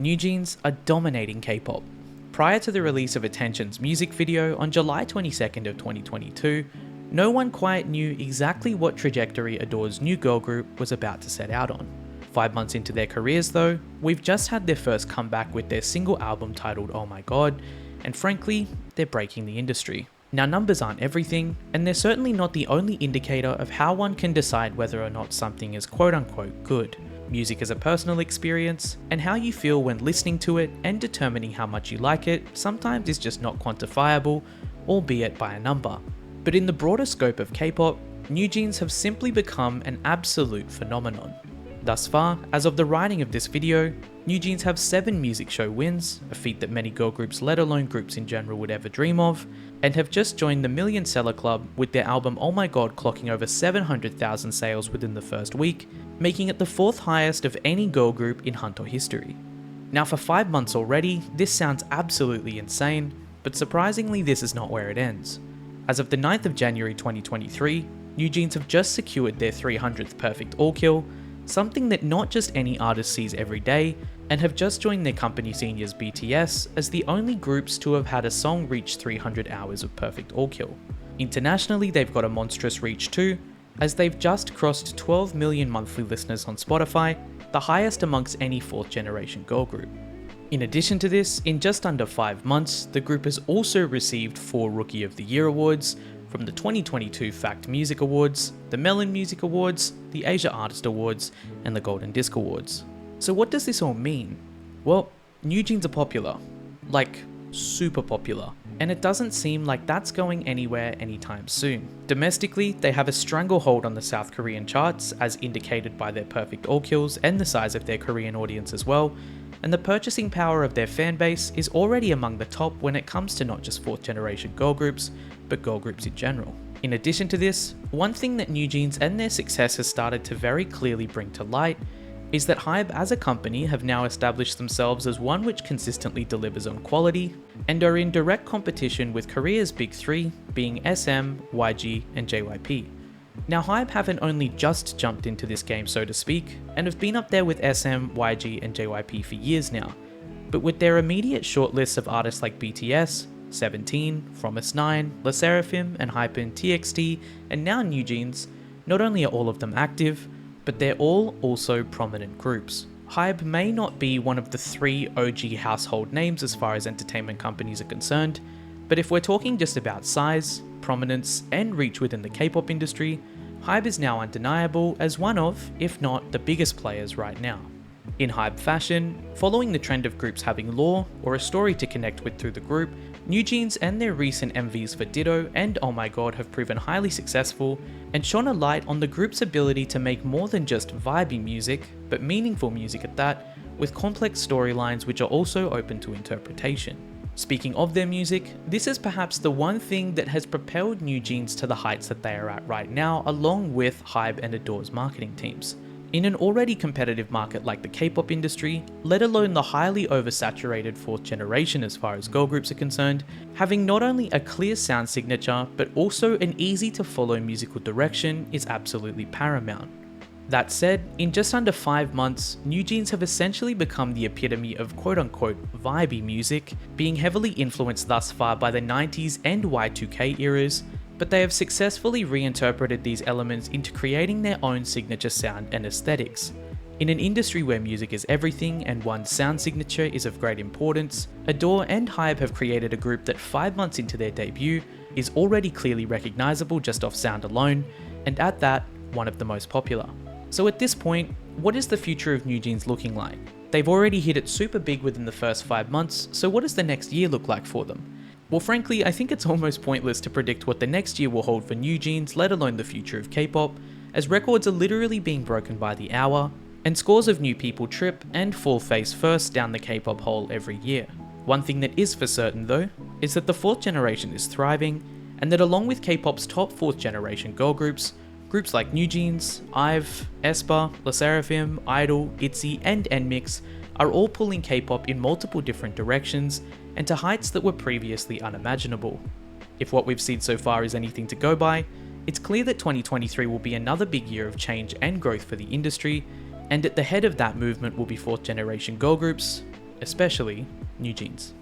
NewJeans are dominating K-pop. Prior to the release of Attention's music video on July 22nd of 2022, no one quite knew exactly what trajectory Adore's new girl group was about to set out on. 5 months into their careers though, we've just had their first comeback with their single album titled Oh My God, and frankly, they're breaking the industry. Now numbers aren't everything, and they're certainly not the only indicator of how one can decide whether or not something is quote unquote good. Music is a personal experience, and how you feel when listening to it and determining how much you like it sometimes is just not quantifiable, albeit by a number. But in the broader scope of K-pop, NewJeans have simply become an absolute phenomenon. Thus far, as of the writing of this video, NewJeans have 7 music show wins, a feat that many girl groups let alone groups in general would ever dream of, and have just joined the Million Seller Club with their album Oh My God clocking over 700,000 sales within the first week, making it the 4th highest of any girl group in Hanteo history. Now for 5 months already, this sounds absolutely insane, but surprisingly this is not where it ends. As of the 9th of January 2023, NewJeans have just secured their 300th perfect all kill, something that not just any artist sees every day, and have just joined their company seniors BTS as the only groups to have had a song reach 300 hours of perfect all kill. Internationally, they've got a monstrous reach too, as they've just crossed 12 million monthly listeners on Spotify, the highest amongst any 4th generation girl group. In addition to this, in just under 5 months, the group has also received 4 Rookie of the Year awards from the 2022 Fact Music Awards, the Melon Music Awards, the Asia Artist Awards, and the Golden Disc Awards. So what does this all mean? Well, NewJeans are popular. Like, super popular. And it doesn't seem like that's going anywhere anytime soon. Domestically, they have a stranglehold on the South Korean charts, as indicated by their perfect all kills and the size of their Korean audience as well, and the purchasing power of their fanbase is already among the top when it comes to not just 4th generation girl groups, but girl groups in general. In addition to this, one thing that NewJeans and their success has started to very clearly bring to light is that HYBE as a company have now established themselves as one which consistently delivers on quality, and are in direct competition with Korea's big 3 being SM, YG, and JYP. Now HYBE haven't only just jumped into this game so to speak, and have been up there with SM, YG, and JYP for years now, but with their immediate shortlists of artists like BTS, 17, Fromis 9, LE SSERAFIM, and Hypen, TXT, and now NewJeans, not only are all of them active, but they're all also prominent groups. HYBE may not be one of the 3 OG household names as far as entertainment companies are concerned, but if we're talking just about size, prominence, and reach within the K-pop industry, HYBE is now undeniable as one of, if not the biggest players right now. In HYBE fashion, following the trend of groups having lore or a story to connect with through the group, NewJeans and their recent MVs for Ditto and Oh My God have proven highly successful and shone a light on the group's ability to make more than just vibey music, but meaningful music at that, with complex storylines which are also open to interpretation. Speaking of their music, this is perhaps the one thing that has propelled NewJeans to the heights that they are at right now, along with HYBE and Adore's marketing teams. In an already competitive market like the K-pop industry, let alone the highly oversaturated 4th generation as far as girl groups are concerned, having not only a clear sound signature, but also an easy to follow musical direction is absolutely paramount. That said, in just under 5 months, NewJeans have essentially become the epitome of quote-unquote vibey music, being heavily influenced thus far by the 90s and Y2K eras, but they have successfully reinterpreted these elements into creating their own signature sound and aesthetics. In an industry where music is everything and one's sound signature is of great importance, Adore and HYBE have created a group that 5 months into their debut is already clearly recognizable just off sound alone, and at that, one of the most popular. So at this point, what is the future of NewJeans looking like? They've already hit it super big within the first 5 months, so what does the next year look like for them? Well, frankly, I think it's almost pointless to predict what the next year will hold for NewJeans, let alone the future of K-pop, as records are literally being broken by the hour, and scores of new people trip and fall face first down the K-pop hole every year. One thing that is for certain though, is that the 4th generation is thriving, and that along with K-pop's top 4th generation girl groups, groups like NewJeans, IVE, aespa, LE SSERAFIM, IDOL, ITZY, and NMIXX are all pulling K-pop in multiple different directions and to heights that were previously unimaginable. If what we've seen so far is anything to go by, it's clear that 2023 will be another big year of change and growth for the industry, and at the head of that movement will be 4th generation girl groups, especially New Jeans.